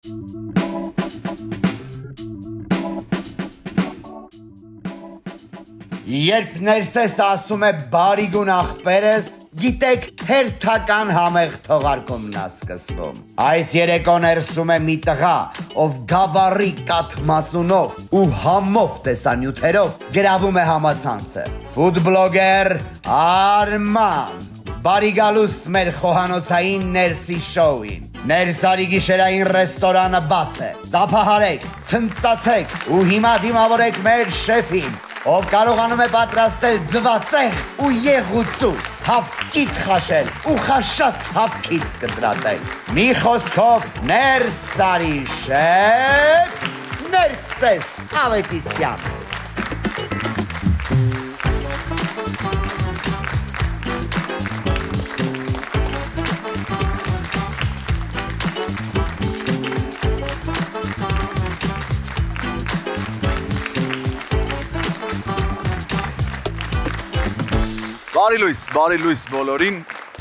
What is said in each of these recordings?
Երբ ներսես ասում է բարի գուն աղբերս, գիտեք հերթական համեղ թողարկումն է սկսվում։ Այս երեկո ներսում է մի տղա, ով գավառի կաթմածունով ու համով տեսանյութերով գրավում է համացանցը։ Ֆուդբլոգեր Արման, բարի գալուստ մեր խոհանոցային ներսի շոուին։ Ներսարի գիշերային ռեստորանը բաց է։ Ծափահարեք, ցնծացեք ու հիմա դիմավորեք մեր շեֆին, ով կարողանում է պատրաստել ձվածեղ ու եղուծու, հավքիթ խաշել ու խաշած հավքիթ կտրատել։ Մի խոսքով Ներսարի շեֆ Ներսես Ավետիսյան։ Բարի լույս բոլորին,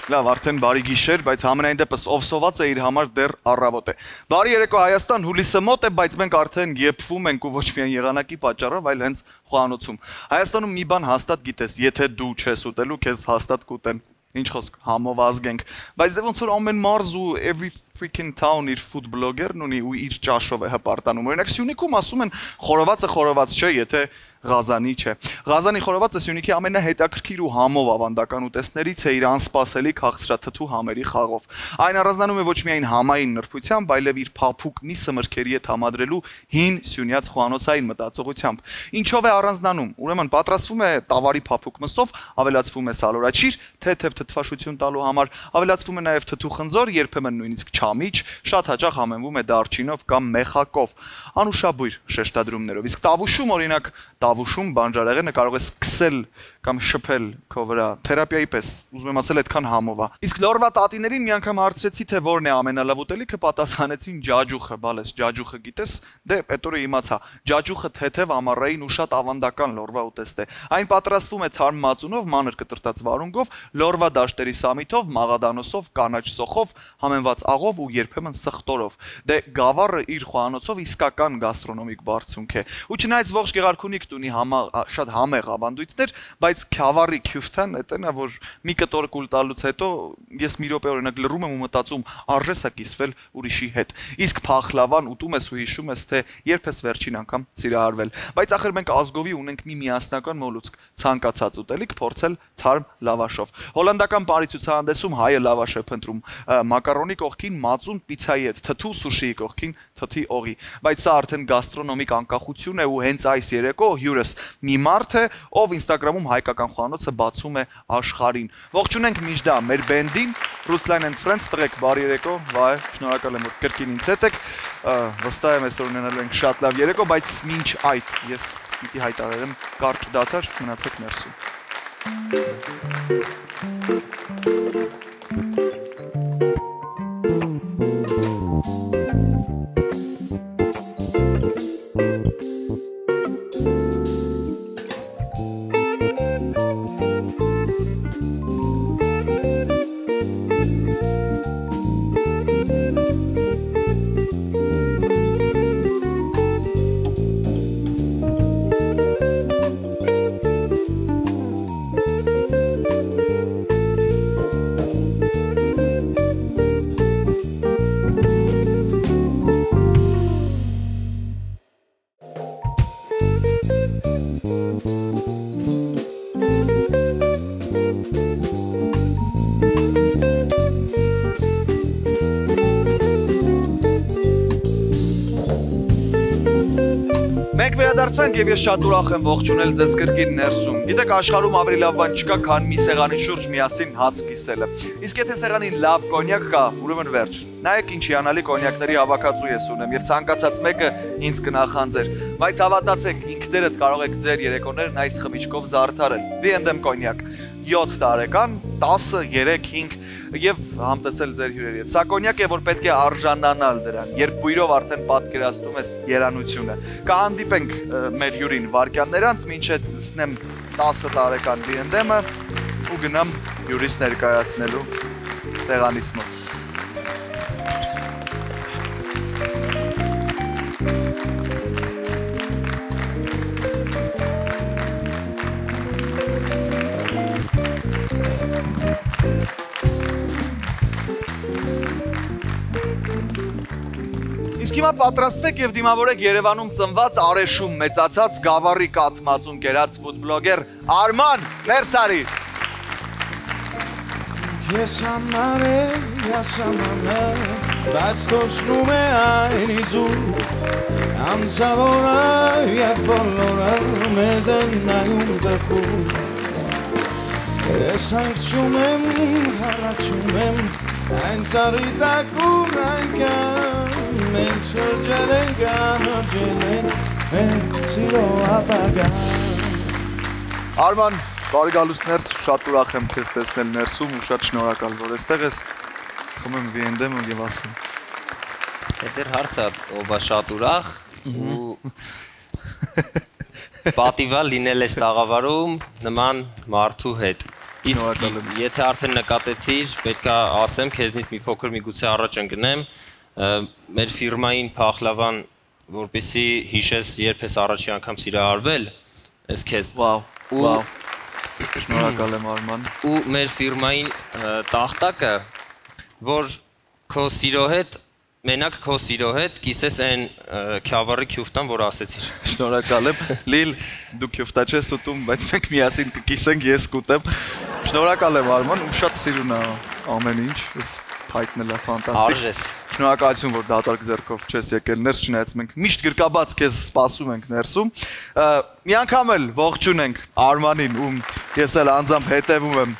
լավ արդեն բարի գիշեր, բայց համենայն դեպս ով սոված է իր համար դեռ առավոտ է։ Բարի երեկո Հայաստան, հուլիսը մոտ է, բայց մենք արդեն եփվում ենք ու ոչ միայն եղանակի պատճառով, այլ հենց խոհանոցում։ Հայաստանում մի բան հաստատ գիտես, եթե դու չես ուտելու, քեզ հաստատ կուտեն։ Ինչ խոսք, համով ազգենք, բայց դե ոնց որ ամեն մարզ ու every freaking town իր food blogger-ն ունի ու իր ճաշով է հպարտանում։ Օրինակ Սյունիքում ասում են խորովածը խորոված չէ, եթե Ղազանի չէ։ Ղազանի խորովածը Սյունիքի ամենահետաքրքիր ու համով ավանդական ուտեստներից է իր անսպասելի քաղցրաթթու համերի խաղով։ Այն առանձնանում է ոչ միայն համային նրբությամբ, այլև իր փափուկ միսը մրգերի հետ համադրելու հին սյունյաց խոհանոցային մտածողությամբ։ Ինչով է առանձնանում։ Ուրեմն պատրաստվում է տավարի փափուկ մսով, ավելացվում է սալորաչիր, թեթև թթվաշություն տալու համար, ավելացվում է նաև թթու խնձոր, երբեմն նույնիսկ չամիչ, շատ հաճախ համեմվում է դարչինով կամ մեխակով, անուշաբույր շեշտադրումներով։ Իսկ տավուշում օրինակ Տավուշում բանջարեղենը կարող է սկսել կամ շփել քո վրա թերապիայի պես, ուզում եմ ասել այդքան համով է։ Իսկ լորվա տատիներին մի անգամ հարցրեցի, թե որն է ամենալավ ուտելիքը, պատասխանեցին ջաջուխը, բալես, ջաջուխը գիտես, դե այդ օրը իմացա։ Ջաջուխը թեթև ամառային ու շատ ավանդական լորվա ուտեստ է։ Այն պատրաստվում է թարմ մածունով, մանր կտրտած վարունգով, լորվա դաշտերի սամիթով, մաղադանոսով, կանաչ սոխով, համենված աղով ու երբեմն սխտորով։ Դե գավառը իր խոհանոցով իսկական գաստրոնոմիկ բարձունք է։ Ու չնայած ողջ Գեղարքունիք ունի շատ համեղ ավանդույթներ, բայց Քյավառի քյուֆթան էտն է, որ մի կտոր կուլ տալուց հետո ես մի րոպե օրինակ լռում եմ ու մտածում արժես է կիսվել ուրիշի հետ։ Իսկ փախլավան ուտում ես ու հիշում ես, թե երբ ես վերջին անգամ սիրահարվել։ Բայց ախր մենք ազգովի ունենք մի միասնական մոլուցք՝ ցանկացած ուտելիք փորձել թարմ լավաշով։ Հոլանդական Պարի ցուցահանդեսում հայը լավաշ է փնտրում մակարոնի կողքին մածուն պիցայի հետ, թթու սուշիի կողքին թթի օղի։ Բայց սա արդեն գաստրոնոմիկ անկախություն է ու հենց այս երեկո հյուրս մի մարդ է, ով Instagram-ում հայկական խոհանոցը բացում է աշխարհին։ Ողջունենք միջդա մեր բենդին, Ruslan and Friends, տղեկ բարի երեկո, վայ, շնորհակալ եմ որ կրկին ինձ հետ եք։ Վստահ եմ այսօր ունենալու ենք շատ լավ երեկո, բայց մինչ այդ ես պիտի հայտարարեմ կարճ դադար, մնացեք ներսում։ Մենք վերադարձանք եւ ես շատ ուրախ եմ ողջունել ձեզ կրկին ներսում։ Գիտեք, աշխարհում ավելի լավ բան չկա, քան մի սեղանի շուրջ միասին հաց կիսելը։ Իսկ եթե սեղանին լավ կոնյակ կա, ուրեմն վերջ։ Նայեք ինչ հիանալի կոնյակների հավաքածու ես ունեմ եւ ցանկացած մեկը ինձ կնախանձեր։ Բայց հավատացեք, ինքներդ կարող եք ձեր երեկոներն այս խմիչքով զարդարել։ V&M կոնյակ 7 տարեկան, 10, 3, 5 եւ համտեսել ձեր հյուրերի հետ։ Սա կոնյակ է, որ պետք է արժանանալ դրան, երբ բույրով արդեն պատկերացնում ես երանությունը։ Կհանդիպենք մեր հյուրին վարքյաններ անց, մինչև լսնեմ 10 տարեկան V&M-ը ու գնամ հյուրիս ներկայացնելու սեղանիս մոտ։ Իսկ հիմա պատրաստվեք եւ դիմավորեք Երևանում ծնված, Արեշում մեծացած, Գավառի կաթմածուն կերած ֆուդբլոգեր Արման Ներսարի։ Ես ամանը, բայց տոշնում է այն իզուր, ամցավորը և բոլորը մեզ են նայում տխուր, ես հայրչում եմ, հարաչում եմ, այն ծարի տակում այնքան, մենք շրջել ենք, անոջել ենք, մենք սիրո ապագան։ Արման, բարի գալուս ներս, շատ ուրախ եմ քեզ տեսնել ներսում ու շատ շնորհակալ, որ այստեղ ես։ Խմեմ վիենդեմ եւ ասեմ։ Դեր հարցը ով շատ ուրախ ու պատիվա լինել ես տաղավարում նման մարդու հետ։ Իսկ եթե արդեն նկատեցիր, պետք է ասեմ, քեզնից մի փոքր միգուցե առաջ ընկնեմ, մեր ֆիրմային փախլավան, որպեսզի հիշես, երբ ես առաջի անգամ սիրահարվել, ես քեզ։ Վաու։ Շնորհակալ եմ Արման։ Ու մեր ֆիրմային տախտակը, որ քո սիրո հետ, մենակ քո սիրո հետ կիսես այն քյավառի քյուֆտան, որ ասեցիր։ Շնորհակալ եմ։ Լիլ, դու քյուֆտա չես ուտում, բայց մենք միասին կկիսենք, ես կուտեմ։ Շնորհակալ եմ Արման, ու շատ սիրուն է ամեն ինչ, ես փայտն էլ է ֆանտաստիկ։ Արժես։ Շնորհակալություն, որ դատարկ ձեռքով չես եկել ներս, չնայած մենք միշտ գրկաբաց քեզ սպասում ենք ներսում։ Մի անգամ էլ ողջունենք Արմանին, ում ես էլ անձամբ հետևում եմ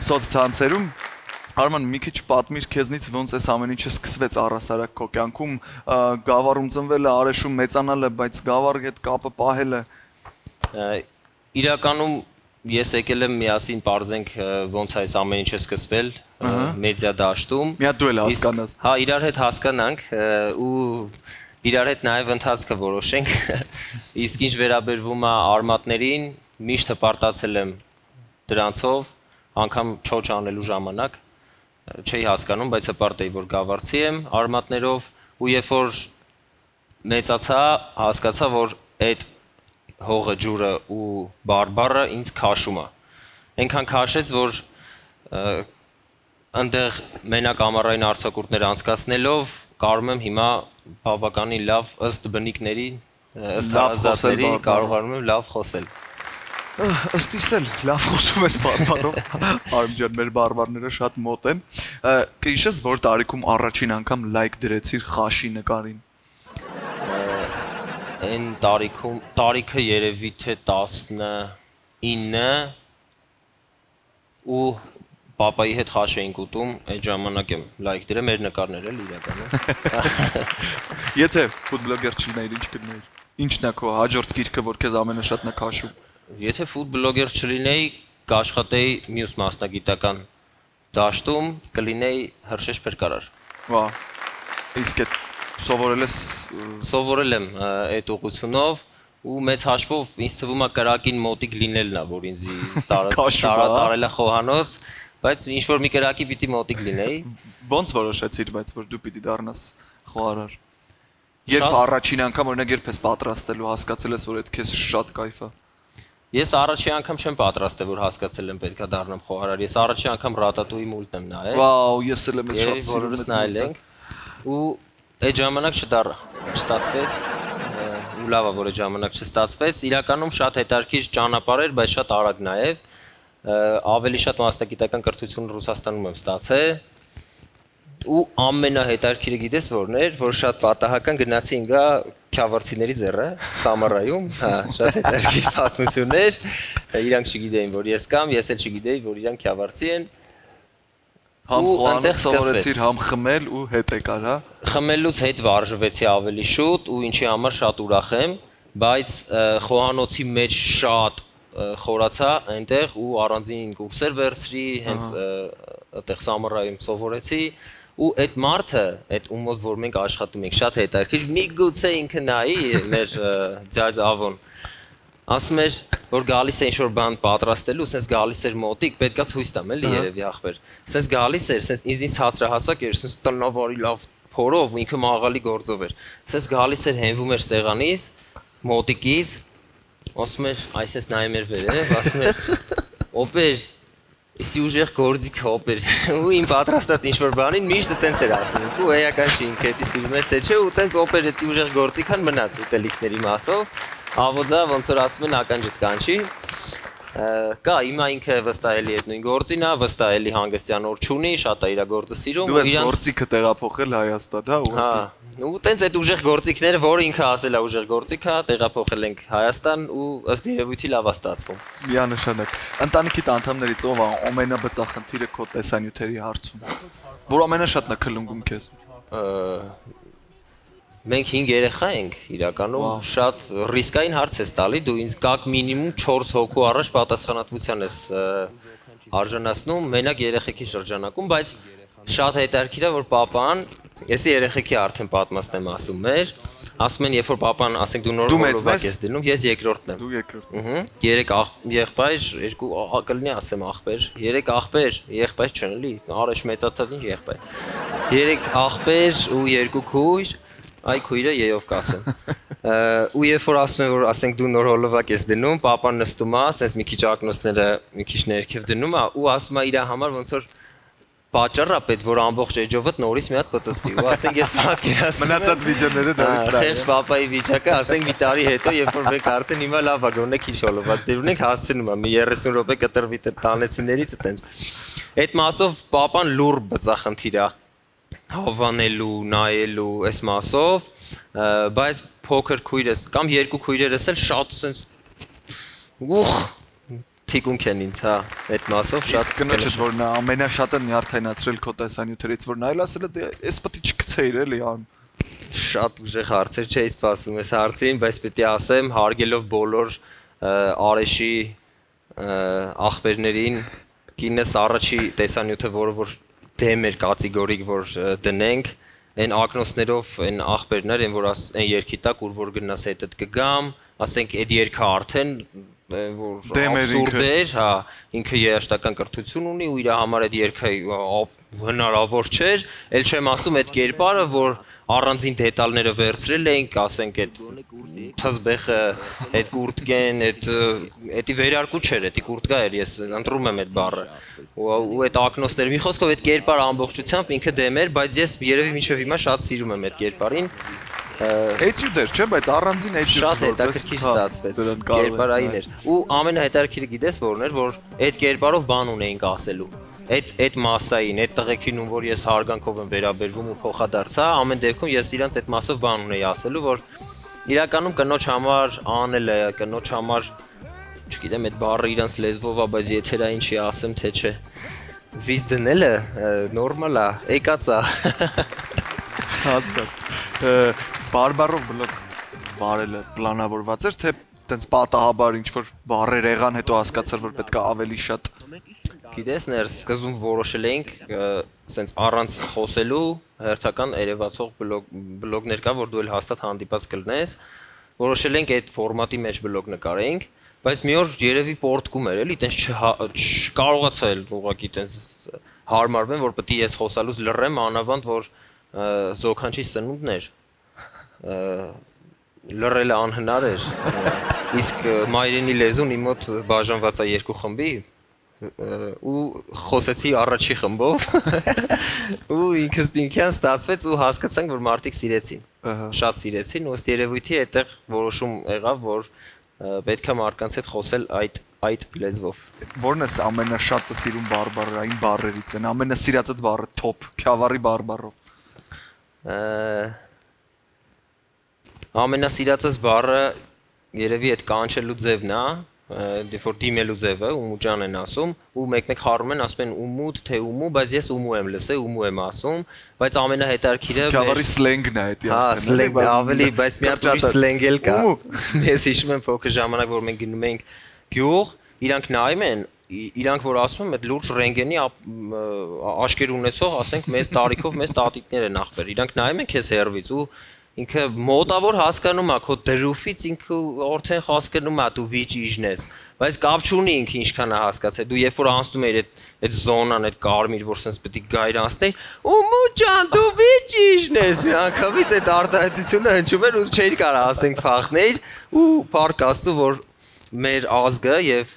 սոցցանցերում։ Արման, մի քիչ պատմիր քեզնից ոնց էս ամեն ինչը սկսվեց առհասարակ քո կյանքում, Գավառում ծնվելը, Արեշում մեծանալը, բայց Գավառի հետ կապը պահելը։ Իրականում ես եկել եմ միասին պարզենք ոնց է այս ամեն ինչը սկսվել մեդիա դաշտում։ Մի հատ դու էլ հասկանաս։ Հա, իրար հետ հասկանանք ու իրար հետ նաև ընթացքը որոշենք։ Իսկ ինչ վերաբերվում է արմատներին, միշտ հպարտացել եմ դրանցով, անգամ չոչ անելու ժամանակ չէի հասկանում, բայց հպարտ էի, որ գավառցի եմ արմատներով ու երբ որ մեծացա, հասկացա, որ այդ հողը, ջուրը ու բարբառը ինձ քաշում է։ Այնքան քաշեց, որ այնտեղ մենակ ամառային արձակուրդներ անցկացնելով կարում եմ հիմա բավականին լավ ըստ բնիկների, ըստ հարազատների կարողանում եմ լավ խոսել։ Ըստ իս էլ լավ խոսում ես բարբառով, Արմ ջան, մեր բարբառները շատ մոտ են։ Կհիշես, որ տարիքում առաջին անգամ լայք դրեցիր խաշի նկարին։ Այն տարիքը երևի թե 19 ու պապայի հետ խաշ էինք ուտում, այդ ժամանակ եմ լայք դրել, մեր նկարները էլ իրականում։ Եթե ֆուդբլոգեր չլիներ, ինչ կլիներ։ Ինչն է քո հաջորդ գիրքը, որ քեզ ամենաշատն է քաշում։ Եթե ֆուտբլոգեր չլինեի, կաշխատեի մյուս մասնագիտական դաշտում, կլինեի հրշեջ փրկարար։ Վա։ Իսկ այդ սովորել եմ այդ ուղղությունով ու մեծ հաշվով ինձ թվում է կրակին մոտիկ լինելն է, որ ինձ տարել է խոհանոց, բայց ինչ որ մի կրակի պիտի մոտիկ լինեի։ Ոնց որոշեցիր, բայց որ դու պիտի դառնաս խոհարար։ Երբ առաջին անգամ օրինակ երբ ես պատրաստելու հասկացել ես, որ այդ քեզ շատ կայֆ է։ Ես առաջի անգամ չեմ պատրաստել, որ հասկացել եմ պետքա դառնամ խոհարար։ Ես առաջի անգամ Ռատատուի մուլտն եմ նայել։ Վաու, ես էլ եմ շատ սիրում։ Բոլորս նայել ենք ու այդ ժամանակ չստացվեց։ Ու լավ է, որ այդ ժամանակ չստացվեց։ Իրականում շատ հետաքրքիր ճանապարհ էր, բայց շատ արագ նաև։ Ավելի շատ մասնագիտական կրթություն Ռուսաստանում եմ ստացել։ Ու ամենահետաքրքիրը գիտես որն էր, որ շատ պատահական գնացի ինգա քյավառցիների ձեռը, Սամարայում, հա, շատ հետաքրքիր պատմություններ։ Իրանք չգիտեին, որ ես կամ, ես էլ չգիտեի, որ իրանք քյավառցի են։ Համ խոհանոց սովորեցիր, համ խմել ու հետ եկար, հա։ Խմելուց հետ վարժվեցի ավելի շուտ ու ինչի համար շատ ուրախ եմ, բայց խոհանոցի մեջ շատ խորացա այնտեղ ու առանձին կուրսեր վերցրի, հենց այդտեղ Սամարայում սովորեցի ու այդ մարդը, այդ ումոտ որ մենք աշխատում ենք, շատ հետաքրքիր, միգուցե ինքը նայի մեր ձյաձ Ավոն, ասում էր, որ գալիս է ինչ-որ բան պատրաստելու, սենց գալիս էր մոտիկ, պետքա ցույց տամ էլի երևի ախպեր, սենց գալիս էր, սենց ինձնից ցածրահասակ էր, սենց տնավարի լավ փորով ու ինքը մաղալի գործով էր, սենց գալիս էր, հենվում էր սեղանից, մոտիկից, ասում էր, այսպես նայում էր վերև, ասում էր, օպեր, Իսկ ուժեղ գործիք օպեր ու իմ պատրաստած ինչ-որ բանին միշտ տենց էր ասում ու էական չի ինքը դա սիրում է թե չէ ու տենց օպեր էդի ուժեղ գործիքան մնաց ուտելիքների մասով ավոդա ոնց որ ասում են ականջդ կանչի կա հիմա ինքը վստահ էլի այդ նույն գործին է վստահ էլի հանգստյան օր չունի շատ է իր գործը սիրում ու իրենց գործիքը տեղափոխել Հայաստան հա ու տենց այդ ուժեղ գործիքները որ ինքը ասել է ուժեղ գործիք է տեղափոխել ենք Հայաստան ու ըստ երևույթի լավ է ստացվում միանշանակ ընտանիքիդ անդամներից ով է ամենաբծախնդիրը քո տեսանյութերի հարցում որ ամենաշատն է քլնգում քեզ մենք 5 երեխա ենք իրականում շատ ռիսկային հարց ես տալի դու ինձ կակ մինիմում 4 հոգու առաջ պատասխանատվության ես արժանացնում մենակ երեխեքի շրջանակում բայց շատ հետաքրքիր է որ papan եսի երեխեքի արդեն պատմասն եմ ասում ասում են երբ որ papan ասենք դու նոր օրովակ ես դնում ես երկրորդն եմ դու երկրորդն 3 եղբայր 2 կլինի ասեմ աղբեր 3 աղբեր եղբայր չեն էլի առաջ մեծացած ինչ եղբայր 3 աղբեր ու 2 քույր Այ քույրը եյով կասեմ։ Ու երբ որ ասում են որ ասենք դու նոր հոլովակ ես դնում, papan նստում է, ասես մի քիչ ակնոցները մի քիչ ներքև դնում է ու ասում է իր համար ոնց որ պատճառ է պետք որ ամբողջ էջովդ նորից մի հատ պտտվի։ Ու ասենք ես պատկերացնում եմ մնացած վիդեոները դեռ խեղճ papayi վիճակը, ասենք մի տարի հետո երբ որ մենք արդեն հիմա լավ է գոնե քիչ հոլովակ դեր ունենք հասցնում է մի 30 րոպե կտրվի տանեցիներից այտենց։ Այդ մասով papan լուր բծախնդիր է հավանելու, նայելու այս մասով, բայց փոքր քույրս կամ երկու քույրերս էլ շատ sense թիկունք են ինձ, հա, այդ մասով շատ կնոջդ որ նա ամենաշատը նյարդայնացրել քո տեսանյութերից որ նայել ասել է էս պետք է չգցեիր էլի ան շատ ուժեղ հարցեր չէի սպասում այս հարցին, բայց պետք է ասեմ հարգելով բոլոր Արեշի աղբերներին կինս առաջի տեսանյութը որը որ դեմ էր կատեգորիկ որ դնենք այն ակնոցներով այն աղբերներ են որ այն երկի տակ ուր որ գնաս հետդ կգամ ասենք այդ երկը արդեն որ абսուրդ էր հա ինքը երաշտական կրթություն ունի ու իր համար այդ երկը հնարավոր չէր ել չեմ ասում այդ կերպարը որ առանձին դետալները վերցրել էինք ասենք այդ թզբեխը այդ կուրտկեն այդի վերարկու չէր այդի կուրտկա էր ես ընտրում եմ այդ բառը ու այդ ակնոցները մի խոսքով այդ կերպարը ամբողջությամբ ինքը դեմ էր բայց ես երևի մինչև հիմա շատ սիրում եմ այդ կերպարին Էջյուդեր չէ բայց առանձին էջյուդ շատ հետաքրքիր ստացվեց կերպարային էր ու ամենահետաքրքիրը գիտես որն էր որ այդ կերպարով բան ունեինք ասելու այդ մասային, այդ տղեկին ում որ ես հարգանքով եմ վերաբերվում ու փոխադարձա, ամեն դեպքում ես իրանց այդ մասով բան ունեի ասելու, որ իրականում կնոջ համար անելը, կնոջ համար, չգիտեմ, այդ բառը իրանց լեզվով է, բայց եթերային չի ասեմ, թե չէ։ Վիզ դնելը նորմալ է, եկած է։ Հաստատ։ Բարբարով բլոկ վարելը պլանավորված էր, թե տենց պատահաբար ինչ-որ բառեր եղան, հետո հասկացար, որ պետք է ավելի շատ Գիտես ներ սկզբում որոշել էինք սենց առանց խոսելու հերթական երևացող բլոգներ կա որ դու էլ հաստատ հանդիպած կլնես որոշել ենք այդ ֆորմատի մեջ բլոգ նկարենք բայց մի օր երևի պորտկում էր էլի տենց չկարողացա էլ ուղղակի տենց հարմարվեմ որ պետք է ես խոսալուց լռեմ անավանդ որ զոքանչի սնունդն էր լռելը անհնար էր իսկ մայրենի լեզուն իմ մոտ բաժանված է երկու խմբի ու խոսեցի առաջի խմբով ու ինքս ինքյան ստացվեց ու հասկացանք որ մարդիկ սիրեցին շատ սիրեցին ու ըստ երևույթի այդտեղ որոշում եղավ որ պետք է մարդկանց հետ խոսել այդ լեզվով Որն է ամենաշատը սիրուն բարբառային բառերից են ամենասիրածդ բառը top քյավառի բարբառով ամենասիրածս բառը երևի այդ կանչելու ձևն է Դեֆոր դիմելու ձևը ումուջան են ասում ու մեկ-մեկ խառնում են ասում են ումուդ թե ումու բայց ես ումու եմ լսել ումու եմ ասում բայց ամենահետաքրքիրը Քավառի սլենգն է այդ հա սլենգ ավելի բայց մի հատ ուրիշ սլենգ էլ կա ես հիշում եմ փոքր ժամանակ որ մենք գնում էինք գյուղ իրանք նայում են իրանք որ ասում են այդ լուրջ ռենգենի աշկեր ունեցող ասենք մեծ տարիքով մեծ տատիկներ են ախպեր իրանք նայում են քեզ հերվից ու ինքը մոտավոր հասկանում է քո դրուֆից ինքը օրթեն հասկանում է դու վիճիժն ես բայց կապ չունի ինքը ինչքան է հասկացել դու երբ որ անցնում ես այդ զոնան այդ կարմիր որ sense պետք է գայր անցնեի ու ջան դու վիճիժն ես մի անգամից այդ արտահայտությունը հնչում էր ու չէր կարող ասենք փախներ ու փառք Աստծո որ մեր ազգը եւ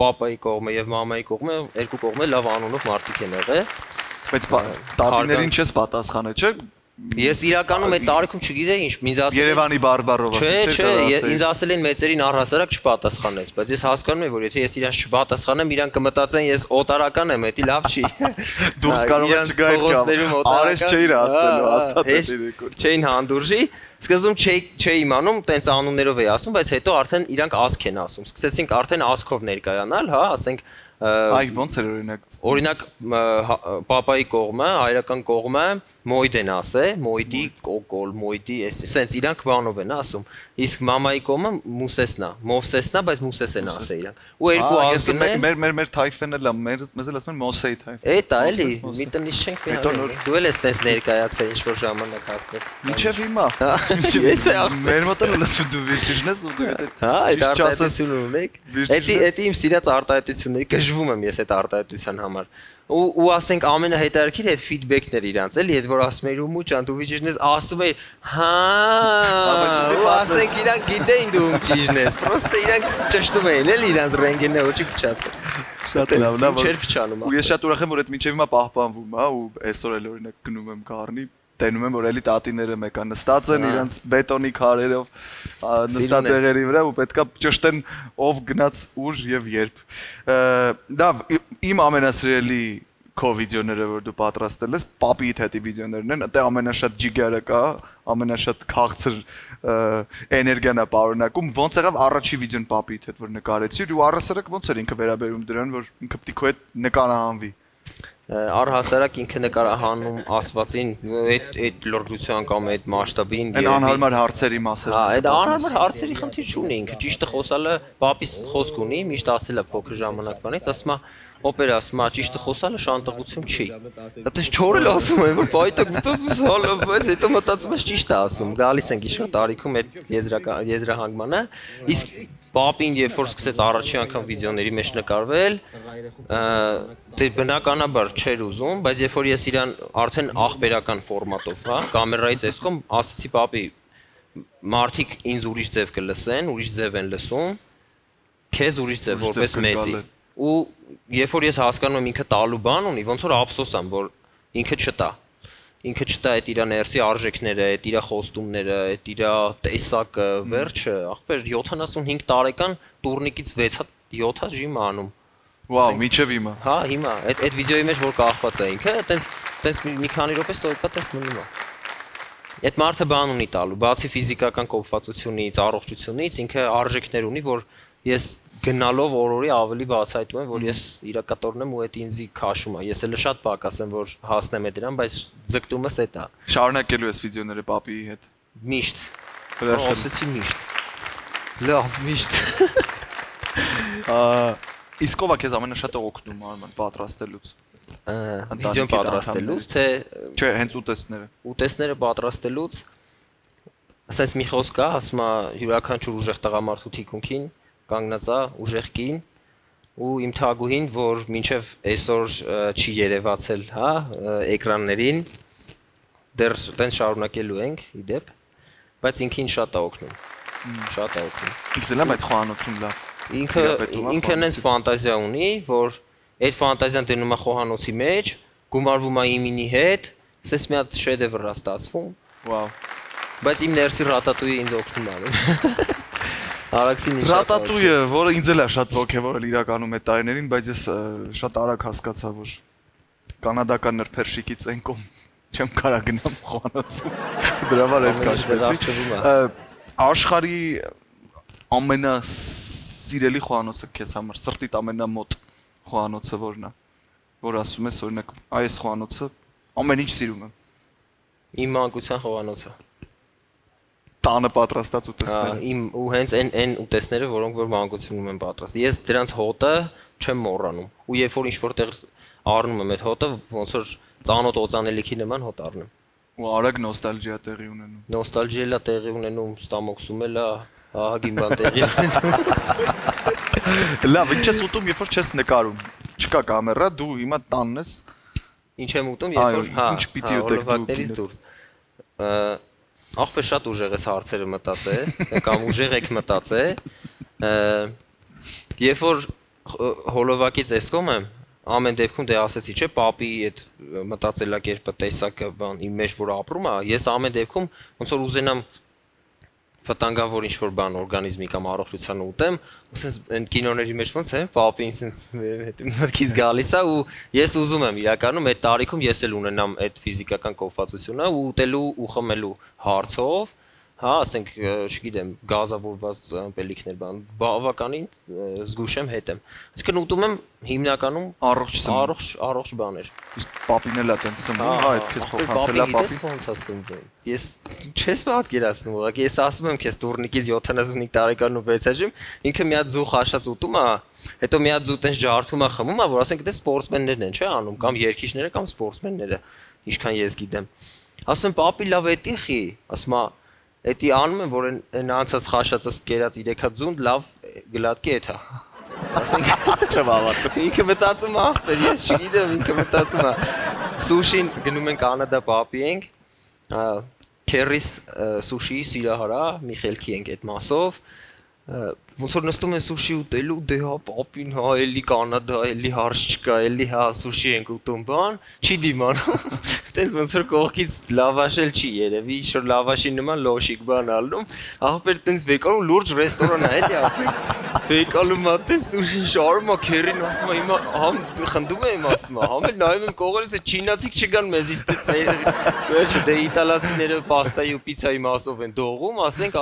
պապայի կողմը եւ մամայի կողմը երկու կողմը լավ անունով մարդիկ են եղել։ Բայց տատիներին չես պատասխանել, չէ՞։ Ես իրականում այդ տարիքում չգիտեի ինչ, ինձ ասել Երևանի բարբարով ասել։ Չէ, ինձ ասել են մեծերին առհասարակ չպատասխանես, բայց ես հասկանում եմ, որ եթե ես իրանց չպատասխանեմ, իրանք կմտածեն ես օտարական եմ, դա լավ չի։ Դուրս կարող է չգա այդ արես չէիր ասելու, հաստատ է դիրքուր։ Չէին հանդուրժի, սկզբում չէի իմանում, տենց անուններով էի ասում, բայց հետո արդեն իրանք ազգ են ասում։ Սկսեցինք արդեն ազգով ներկայանալ, հա, ասենք Այ ոնց էր օրինակ պապայի կողմը, հայրական կողմը Մոյդ են ասել, Մոյդի կոկոլ, Մոյդի, այսպես իրանք բանով են ասում։ Իսկ մամայի կողմը Մուսեսնա, Մովսեսնա, բայց Մուսես են ասել իրանք։ Ու երկու ազգներ մեր թայֆեն էլ մեզ էլ ասում են Մոսեի թայֆ։ Էդ է էլի, մի տնից չենք միանում։ Դու էլ ես տես ներկայացել ինչ որ ժամանակ հասնել։ Մինչև հիմա։ Ես է ախ։ Մեր մոտ էլ լսում դու վիճիջն ես ու դու այդ։ Հա, այդ արտահայտությունը ունեք։ Էդի իմ սիրած արտահայտությունն է, գժվում եմ ես այդ արտահայտության համար։ Ու ասենք ամենահետաքրքիր այդ ֆիդբեքներ իրանց էլի, այդ որ ասում էր ու մուճան դու ճիշտ ես, ասում էր հա, ու ասենք իրանք գիտեին դու ճիշտ ես, պրոստը իրանք ճշտում էին էլի իրանց ռենգենը ոչի փչացել։ Շատ լավ, լավ։ Չէր փչանում։ Ու ես շատ ուրախ եմ որ այդ մինչև հիմա պահպանվում, հա, ու այսօր էլ օրինակ գնում եմ Գառնի, տենում եմ որ էլի տատիները մեկա նստած են իրանց բետոնի քարերով նստած տեղերի վրա ու պետքա ճշտեն ով գնաց ուր եւ երբ։ Դա իմ ամենասիրելի քո վիդեոները որ դու պատրաստել ես, պապիիդ հետի վիդեոներն են, այդտեղ ամենաշատ ջիգարը կա, ամենաշատ քաղցր էներգիան է պարունակում։ Ոնց եղավ առաջի վիդեոն պապիիդ հետ որ նկարեցիր ու առհասարակ ոնց էր ինքը վերաբերում դրան որ ինքը պիտի քո հետ նկարահանվի։ Առհասարակ ինքը նկարահանում ասվածին այդ լրջության կամ այդ մասշտաբին եւ անհարմար հարցերի մասը։ Հա, այդ անհարմար հարցերի խնդիր չունի ինքը, ճիշտը խոսալը պապիս խոսք ունի, միշտ ասել է փոքր ժամանակ բանից, ասում է օպերա ասում է ճիշտը խոսալը շանտեղություն չի։ Դա չորել ասում են որ պայտակ դուս սալը, բայց հետո մտածում ես ճիշտ է ասում։ Գալիս ենք իշո տարիքում այդ եզրահանգմանը, իսկ պապին երբ որ սկսեց առաջի անգամ վիդեոների մեջ նկարվել, դե բնականաբար չէր ուզում, բայց երբ որ ես իրան արդեն ախպերական ֆորմատով, հա, կամերայից այս կողմ ասացի պապի, մարդիկ ինձ ուրիշ ձև կլսեն, ուրիշ ձև են լսում, քեզ ուրիշ ձև որպես մեծի։ Ու երբ որ ես հասկանում եմ ինքը տալու բան ունի, ոնց որ ափսոս եմ, որ ինքը չտա։ Ինքը չտա այդ իր ներսի արժեքները, այդ իր խոստումները, այդ իր տեսակը, վերջը, ախպեր 75 տարեկան տուրնիկից 6-7 ժիմ անում։ Վաու, միջև հիմա։ Հա, հիմա, այդ վիդեոյի մեջ որ կախված է ինքը, տենց մի քանի րոպե ստոյկա տես մնում է։ Այդ մարդը բան ունի տալու, բացի ֆիզիկական կոփվածությունից, առողջությունից, ինքը արժեքներ ունի, որ ես գնալով օրորի ավելի բացահայտում եմ, որ ես իրակատորն եմ ու այդ ինձի քաշում է։ Ես էլ շատ պակաս եմ, որ հասնեմ այդ դրան, բայց ձգտումս է դա։ Շարունակելու ես վիդեոները պապիի հետ։ Միշտ։ Ասեցի միշտ։ Լավ, միշտ։ Իսկ ով է քեզ ամենաշատը օգնում Արման պատրաստելուց։ Վիդեոն պատրաստելուց, թե չէ, հենց ուտեստները։ Ուտեստները պատրաստելուց ասես մի խոսք կա, ասում է յուրաքանչյուր ուժեղ տղամարդու թիկունքին կանգնած է ուժեղ կին ու իմ թագուհին, որ մինչև այսօր չի երևացել, հա, էկրաններին, դեռ տենց շարունակելու ենք, իդեպ, բայց ինքին շատ է օգնում, շատ է օգնում։ Ինքն էլ է, բայց խոհանոցում լավ։ Ինքը նենց ֆանտազիա ունի, որ այդ ֆանտազիան դնում է խոհանոցի մեջ, գումարվում է իմինի հետ, ասես մի հատ շեդևր է ստացվում։ Վաու։ Բայց իմ ներսի ռատատույը ինձ օգնում է։ Արաքսին ինչ Ռատատույը, որը ինձ էլ է շատ ոգևորել իրականում այդ տարիներին, բայց ես շատ արագ հասկացա, որ կանադական նրբերշիկից այն կողմ չեմ կարա գնամ խոհանոցում։ Դրա համար այդ քաշվեցի։ Աշխարհի ամենասիրելի խոհանոցը քեզ համար, սրտիդ ամենամոտ խոհանոցը որն է, որ ասում ես օրինակ, այս խոհանոցը ամեն ինչ սիրում եմ։ Իմ մանկության խոհանոցը։ Տանը պատրաստած ուտեստները։ Իմ ու հենց այն ուտեստները, որոնք որ մանկությունում են պատրաստել։ Ես դրանց հոտը չեմ մոռանում։ Ու երբ որ ինչ-որ տեղ առնում եմ այդ հոտը, ոնց որ ծանոթ օծանելիքի նման հոտ առնում։ Ու արագ նոստալգիա տեղի ունենում։ Նոստալգիա տեղի ունենում, ստամոքսում էլ է, ահագին բան տեղի ունենում։ Լավ, ինչ ես ուտում, երբ որ չես նկարում։ Չկա կամերա, դու հիմա տանն ես։ Ինչ եմ ուտում, երբ որ հա, ինչ պիտի ուտեք դուրս դուրս։ Ախպեր շատ ուժեղ ես հարցերը մտածել, կամ ուժեղ եք մտածել։ Երբ որ հոլովակից էսկոմ եմ, ամեն դեպքում դե ասեցի, չէ, պապի այդ մտածելակերպը, տեսակը, բան իմ մեջ որ ապրում է, ես ամեն դեպքում ոնց որ ուզենամ վտանգավոր ինչ-որ բան օրգանիզմի կամ առողջության ուտեմ, ու sense այն կինոների մեջ ոնց է, պապին sense մտքից գալիս է ու ես ուզում եմ իրականում այդ տարիքում ես էլ ունենամ այդ ֆիզիկական կոփվածությունը ու ուտելու ու խմելու հարցով, հա, ասենք, չգիտեմ, գազավորված ըմպելիքներ, բան, բավականին զգուշ եմ հետ եմ։ Այսինքն ուտում եմ հիմնականում առողջ բաներ։ Իսկ պապին էլ է տենց սնվում, հա, այդ քեզ փոխանցել է պապին։ Ոնց է սնվում։ Ես չես պատկերացնում, ուղղակի ես ասում եմ քեզ տուրնիկից 75 տարեկան ու 6 էջում, ինքը մի հատ զուխ հաշած ուտում է, հետո մի հատ զու տենց ջարդում է, խմում է, որ ասենք դա սպորտսմեններն են, չէ՞ անում, կամ երգիչները կամ սպորտսմենները, ինչքան ես գիտեմ։ Ասում եմ, պապի լավ էտի խի, ասում է Էդի անում եմ, որ այն անցած խաշածս կերած 3 հատ զունդ լավ գլատկի էթա։ Ասենք չվավարտ։ Ինքը մտածում է, ես չգիտեմ, ինքը մտածում է։ Սուշին գնում ենք Կանադա պապի ենք, քերիս սուշի սիրահարա, մի խելքի ենք այդ մասով։ Ոնց որ նստում են սուշի ուտելու, դե հա պապին, հա, էլի Կանադա, էլի հարց չկա, էլի հա սուշի ենք ուտում, բան, չի դիմանում։ Տենց ոնց որ կողքից լավաշել չի երևի, ինչ-որ լավաշի նման լոշիկ բան ալնում, ահպեր տենց վեկալում լուրջ ռեստորան է, էլի ասենք։ Վեկալում ա տենց սուշին շարում ա քերին, ասում ա հիմա համ խնդում եմ, ասում ա, համ էլ նայում եմ կողերս է չինացիք չգան մեզ իստից վերջը դե իտալացիները պաստայի ու պիցայի մասով են դողում, ասենք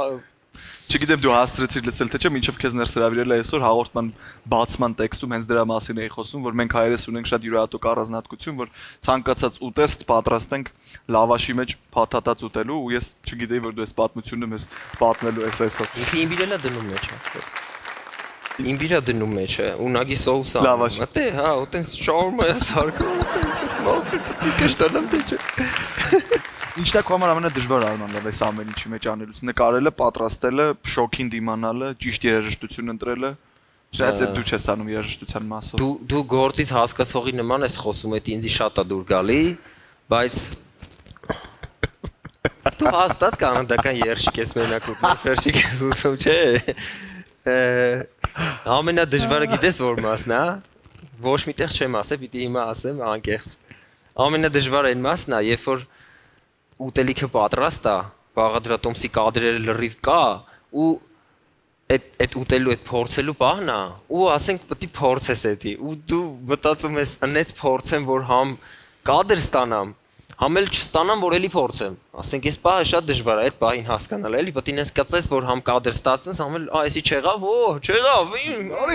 Չգիտեմ դու հասցրեցիր լսել թե չէ, մինչև քեզ ներս հրավիրել է այսօր հաղորդման բացման տեքստում հենց դրա մասին էի խոսում, որ մենք հայերս ունենք շատ յուրահատուկ առանձնահատկություն, որ ցանկացած ուտեստ պատրաստենք լավաշի մեջ փաթաթած ուտելու ու ես չգիտեի որ դու այս պատմությունը մեզ պատմելու ես այսօր։ Ինքը իմբիրելա դնում մեջ է։ Իմբիրա դնում մեջ է, ունագի սոուսը։ Լավաշ։ Մտե, հա, ուտենց շաուրմա է սարկում, ուտենց սմոքեր, պետք է շտանամ դե չէ։ Ինչն է քո համար ամենադժվար արմանալը այս ամեն ինչի մեջ անելուց նկարելը, պատրաստելը, շոքին դիմանալը, ճիշտ երաժշտություն ընտրելը։ Շատ է դու չես անում երաժշտության մասով։ Դու գործից հասկացողի նման ես խոսում, դա ինձի շատ է դուր գալի, բայց դու հաստատ կանադական երշիկ ես մենակ ուտում, երշիկ ես ուտում, չէ։ Ամենադժվարը գիտես որ մասն է, ոչ միտեղ չեմ ասել, պիտի հիմա ասեմ անկեղծ։ Ամենադժվարը այն մասն է, երբ որ ուտելիքը պատրաստ է, բաղադրատոմսի կադրերը լրիվ կա ու այդ ուտելու այդ փորձելու պահն է ու ասենք պետք է փորձես էդի ու դու մտածում ես անեց փորձեմ որ համ կադր ստանամ համ էլ չստանամ որ էլի փորձեմ ասենք այս պահը շատ դժվար է այդ պահին հասկանալ էլի պետք է ինձ կծես որ համ կադր ստացնես համ էլ այսի չեղավ չեղավ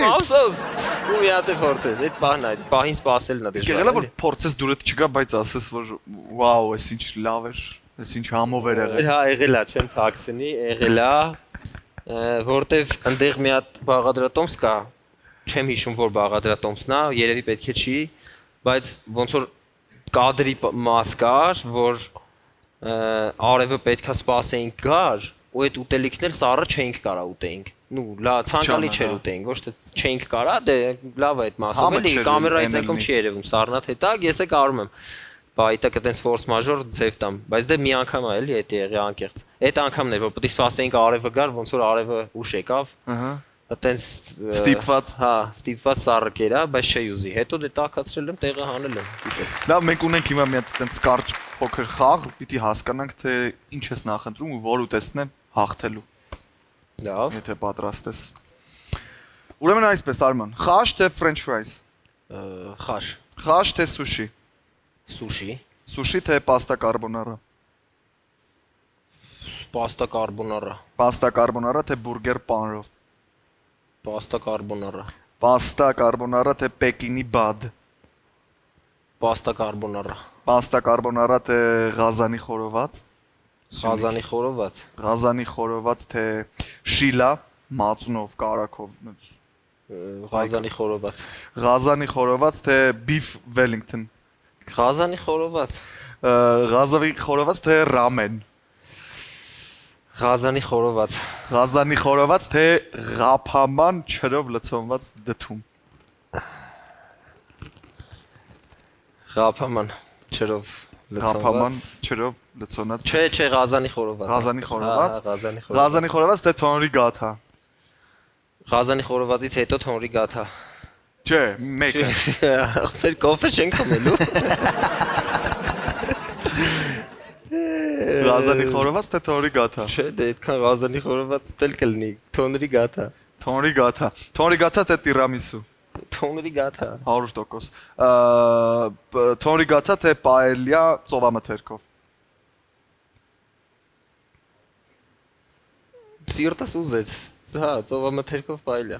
ասես ու մի հատ է փորձես այդ պահն է այդ պահին սпасելն է դժվար Եղել է որ փորձես դուրդ չգա բայց ասես որ վաու այս ինչ լավ էր այս ինչ համով էր եղել հա եղել է չեմ թաքցնի եղել է որտեվ այնտեղ մի հատ բաղադրատոմս կա չեմ հիշում որ բաղադրատոմսն է երևի պետք է չի բայց ոնց որ կադրի մաս կար, որ արևը պետքա սպասեինք գար, ու այդ ուտելիքներ սառը չէինք կարա ուտեինք։ Նու, ցանկալի չէր ուտեինք, ոչ թե չէինք կարա, դե լավ է այդ մասը, էլի կամերայից եկում չի երևում, սառնաթ հետակ, ես է կարում եմ։ Բա այդա կտենց ֆորս մաժոր ձև տամ, բայց դե մի անգամ է էլի էդ եղի անկեղծ։ Այդ անգամն էր, որ պետք է սպասեինք արևը գար, ոնց որ արևը ուշ եկավ։ Ահա Այտենց ստիպված հա ստիպված սառը կերա բայց չի ուզի հետո դե տակացրել եմ տեղը հանել եմ լավ մենք ունենք հիմա մի հատ այտենց կարճ փոքր խաղ պիտի հասկանանք թե ինչ ես նախընտրում ու որ ուտեստն է հաղթելու լավ եթե պատրաստ ես ուրեմն այսպես Արման խաշ թե french fries խաշ թե սուշի սուշի թե պաստա կարբոնարա պաստա կարբոնարա թե բուրգեր պանրով Պաստա կարբոնարա Պաստա կարբոնարա թե պեկինի բադ Պաստա կարբոնարա Պաստա կարբոնարա թե ղազանի խորոված Ղազանի խորոված թե շիլա մածունով կարակով Ղազանի խորոված թե beef wellington Ղազանի խորոված թե ramen Ղազանի խորոված թե ղափաման չրով լցոնված դդում Ղափաման չրով լցոնած Չէ, Ղազանի խորոված Ղազանի խորոված թե թոնրի գաթա Ղազանի խորովածից հետո թոնրի գաթա։ Չէ, մեկը։ Ախպեր կոֆե չենք խմելու։ Ղազանի խորոված թե թոնրի գաթա։ Չէ, դե այդքան ղազանի խորոված ուտել կլինի, թոնրի գաթա։ Թոնրի գաթա։ Թոնրի գաթա թե տիրամիսու։ Թոնրի գաթա։ 100%։ Թոնրի գաթա թե պաելյա ծովամթերքով։ Սիրտս ուզեց։ Հա, ծովամթերքով պայլյա։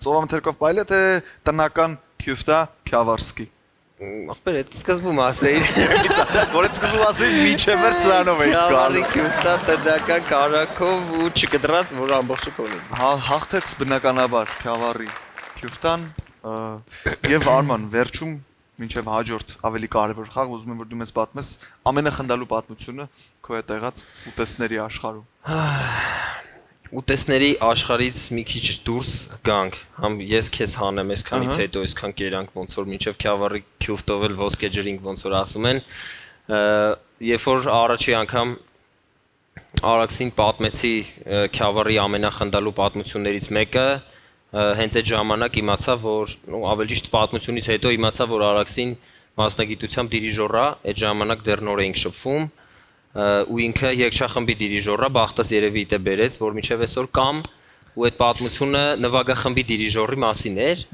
Ծովամթերքով պայլյա թե տնական քյուֆտա քյավարսկի։ Ախպեր, այդ սկզբում ասեիր։ Որ այդ սկզբում ասեի միջև էր ծրանով էի Քյավարի քյուֆտա տնական կարակով ու չկդրած, որ ամբողջը կոնի։ Հաղթեց բնականաբար քյավարի քյուֆտան եւ Արման վերջում մինչև հաջորդ ավելի կարևոր խաղ ուզում եմ որ դու մեզ պատմես ամենախնդալու պատմությունը քո հետ եղած ուտեստների աշխարհում։ Ուտեստների աշխարհից մի քիչ դուրս գանք, համ ես քեզ հանեմ այսքանից հետո այսքան կերանք ոնց որ մինչև քյավարի քյուֆտով էլ ոսկե ջրինք ոնց որ ասում են, երբ որ առաջի անգամ Արաքսին պատմեցի քյավարի ամենախնդալու պատմություններից մեկը, հենց այդ ժամանակ իմացա, որ ավելի ճիշտ պատմությունից հետո իմացա, որ Արաքսին մասնագիտությամբ դիրիժոր է, այդ ժամանակ դեռ նոր էինք շփվում, ու ինքը երգչախմբի դիրիժոր է, բախտս երևի իթե բերեց, որ մինչև այսօր կամ ու այդ պատմությունը նվագախմբի դիրիժորի մասին էր,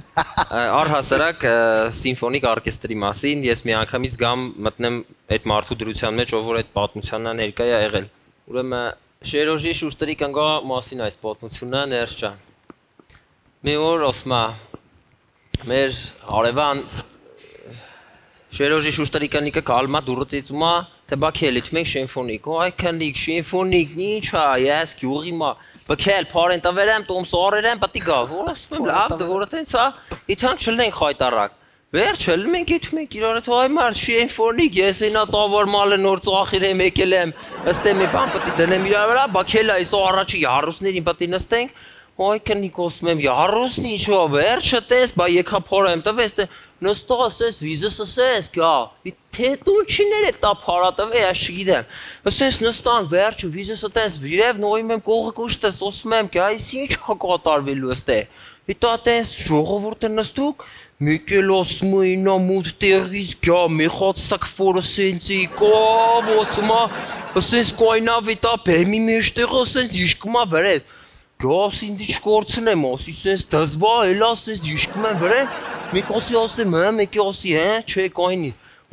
առհասարակ սիմֆոնիկ օրկեստրի մասին, ես մի անգամից գամ մտնեմ այդ մարդու դրության մեջ, ով որ այդ պատմությանը ներկա է եղել։ Ուրեմն Շերոժի Շուշտրի կանգա մասին այս պատմությունը ներս ջան։ Մի օր ասма մեր արևան Շերոժի Շուշտրի կանիկը կալմա դուրծեցումա թե բակելի թմենք շիմֆոնիկ այ կանիկ շիմֆոնիկ ինչ է ես գյուղի մա բակել փարեն տվերեմ տոմսորերեմ պատի գա ասում լավ դուրը տենց է իթանք չլենք խայտարակ վերջը մենք իթմենք իրար հետ այ մար շիմֆոնիկ ես ինա տավար մալը նոր ծախիր եմ եկել եմ ըստ եմ բան պատի դնեմ իրար վրա բակել այս առաջի հարուսներին պատի նստենք Ой, կնիկոսում եմ, յարուսն ինչո՞վ, վերջը տես, բա եկա փորեմ տվես, նստող ասես, վիզս ասես, գա, թե տուն չիներ է տա փարա տվե, ես չգիտեմ, ասես նստան, վերջը, վիզս տես, վիրև նոյում եմ կողը կուշտես, ասում եմ, գա, իս ինչ հակատարվելու ըստե, տա տես, ժողովուրդը նստուկ, մեկել ասում է ինա մութ տեղից, գա, մեխած սակվորը սենցի, կավ, ասես կայնավ տա, բեմի մեջտեղ ասես, իշկումա վրես Գաս ինձ ինչ կորցնեմ, ասի սենց դզվա, էլ ասես իշկում եմ վրեն, մեկ ասի ասեմ, մեկի ասի, չէ կայնի,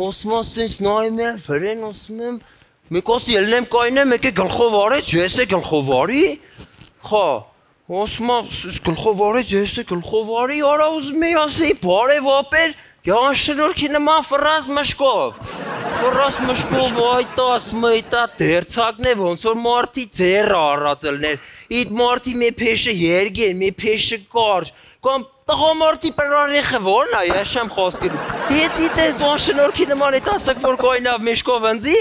ասում ասենց նայում եմ վրեն, ասում եմ, մեկ ասի ելնեմ կայնեմ, մեկ է գլխով արեց, ես է գլխով արի, խա, ասում ասես գլխով արեց, ես է գլխով արի, արա ուզում էի ասի, բարև ապեր, գյան շնորքի նման ֆրազ մշկով, այտա ասում է իտա դերցակն է, ոնց որ մարդի ձերը առածելներ, իտ մարդի մի փեշը երգեն, մի փեշը կարճ, կամ տղամարդի պրարեխը որն է, ես չեմ խոսքելու, հետ ես ոն շնորքի նման էտ ասակ, որ կայնավ մեշկով ընձի,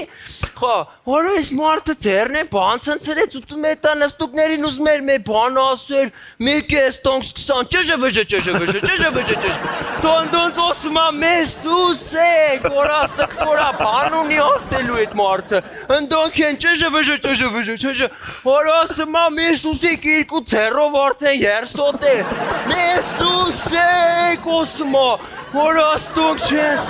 խա, հորա ես մարդը ձերն է, բան ծնցրեց, ուտում է տա նստուկներին ուզում էր մե բան ասել, մեկ ես տոնք սկսան, ճժը, տոնդոնց ասում է, մեզ սուս է, որ ասակ, որ բան ունի ասելու էտ մարդը, ընդոնք են ճժը, որ ասում է, մեզ սուս եք իրկու ձերով արդեն երսոտ է, մեզ սուս եք ասում է, որ աստոնք չեն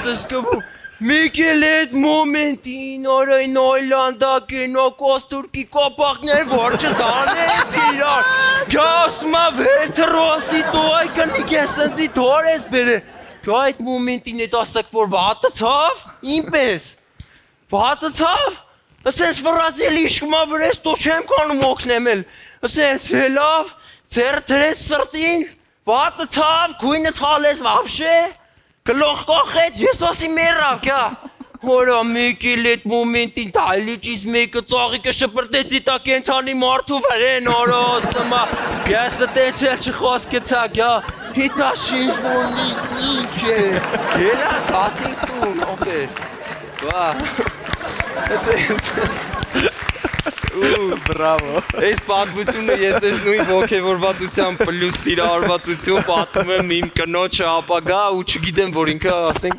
սսկվում, Միկել այդ մոմենտին արայն այլանդակեն ակոստուրկի կապակներ որջը զանեց իրար, գասմա վերթրոսի տոայկնիկ ես ընձի դոր ես բերը, գա այդ մոմենտին էտ ասակ որ վատը ծավ, ինպես, վատը ծավ, ասենց վրացել իշկմա վրես տո չեմ կանում ոգնեմ էլ, ասենց հելավ, ծեր թրեց սրտին, վատը ծավ, գույնը թալես վավշե, Գլող կախեց, ես ասի մերավ, կյա, հորա մեկել էտ մոմենտին դայլիճից մեկը ծաղիկը շպրտեցի տա կենթանի մարդու վրեն, հորա ասմա, ես տենց էլ չխոսկեցա, կյա, հիտա շինվոնիկ ինչ է, հելա կացինք տուն, օպեր, բա, տենց, Բրավո։ Այս պատմությունը ես այս նույն ողջավորվածության պլյուս սիրահարվածություն պատմում եմ իմ կնոջը ապագա ու չգիտեմ որ ինքը ասենք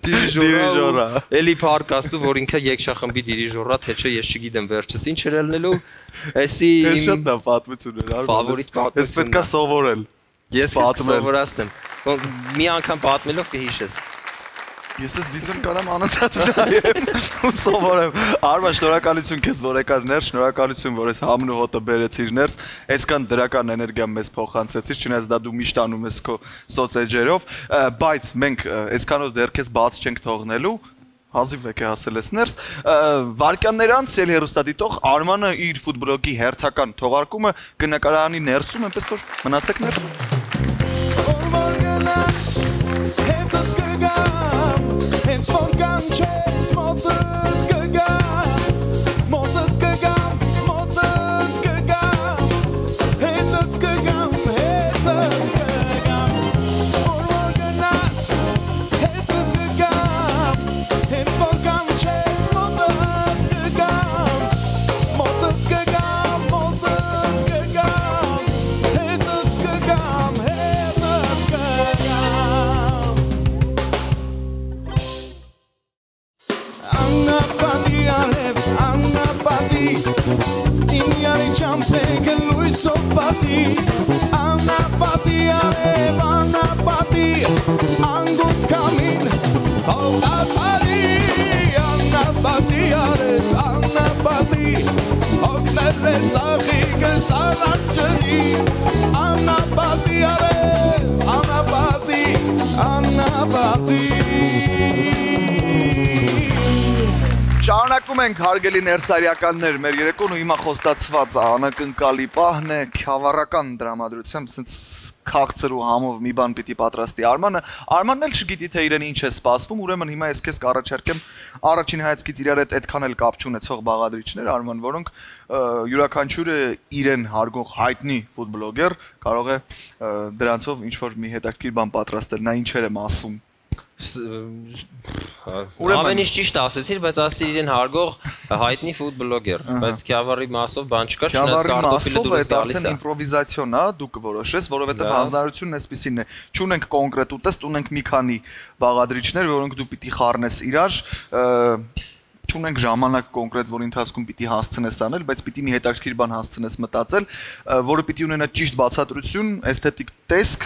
դիրիժորա էլի փառք Աստծո որ ինքը եկշախմբի դիրիժորա թե չէ ես չգիտեմ վերջս ինչ էր ելնելու էսի իմ շատ դա պատմություն էր ֆավորիտ պատմություն ես պետքա սովորել ես սովորացնեմ մի անգամ պատմելով կհիշես Ես ես վիդեոն կարամ անընդհատ նայեմ ու սովորեմ։ Արման, շնորհակալություն քեզ, որ եկար ներս, շնորհակալություն, որ ես համն ու հոտը բերեցիր ներս։ Այսքան դրական էներգիա մեզ փոխանցեցիր, չնայած դա դու միշտ անում ես քո սոցեջերով, բայց մենք այսքանով դեռ քեզ բաց չենք թողնելու։ Հազիվ եկե հասել ես ներս։ Վարքյաններ անց ելի հեռուստադիտող Արմանը իր ֆուտբոլոգի հերթական թողարկումը կնկարանի ներսում, այնպես որ մնացեք ներսում։ Hens von Ganches, Mottet gegangen, Mottet gegangen, Mottet gegangen, Hettet gegangen, Hettet gegangen, morgen nass, Hettet gegangen, Hens von Ganches, Mottet gegangen, Mottet gegangen, Mottet gegangen, Hettet gegangen, Hettet gegangen. Anapati, Inyari Champeke, Luis Opati, Anapati, Anapati, Angut Kamin, Tautatari, Anapati, Anapati, Oknele Zahige Sarachari, Anapati, Anapati, Anapati. Շարունակում ենք հարգելի ներսարյականներ, մեր երեկոն ու հիմա խոստացված անակնկալի պահն է քյավառական դրամատրությամբ, ասենց քաղցր ու համով մի բան պիտի պատրաստի Արմանը։ Արմանն էլ չգիտի թե իրեն ինչ է սպասվում, ուրեմն հիմա ես քեզ կառաջարկեմ առաջին հայացքից իրար հետ այդքան էլ կապ չունեցող բաղադրիչներ Արման, որոնք յուրաքանչյուրը իրեն հարգող հայտնի ֆուտբոլոգեր կարող է դրանցով ինչ որ մի հետաքրքիր բան պատրաստել, նա ինչեր եմ ասում։ Ամեն ինչ ճիշտ ասեցիր, բայց ասեցիր իրեն հարգող հայտնի ֆուտբոլոգեր, բայց քյավառի մասով բան չկար, չնայած կարտոֆիլը դուրս գալիս է։ Արդեն իմպրովիզացիոն է, դու կորոշես, որովհետև հանձնարարությունն էսպիսին է։ Չունենք կոնկրետ ուտեստ, ունենք մի քանի բաղադրիչներ, որոնք դու պիտի խառնես իրար, չունենք ժամանակ կոնկրետ, որ ընթացքում պիտի հասցնես անել, բայց պիտի մի հետաքրքիր բան հասցնես մտածել, որը պիտի ունենա ճիշտ բացատրություն, էսթետիկ տեսք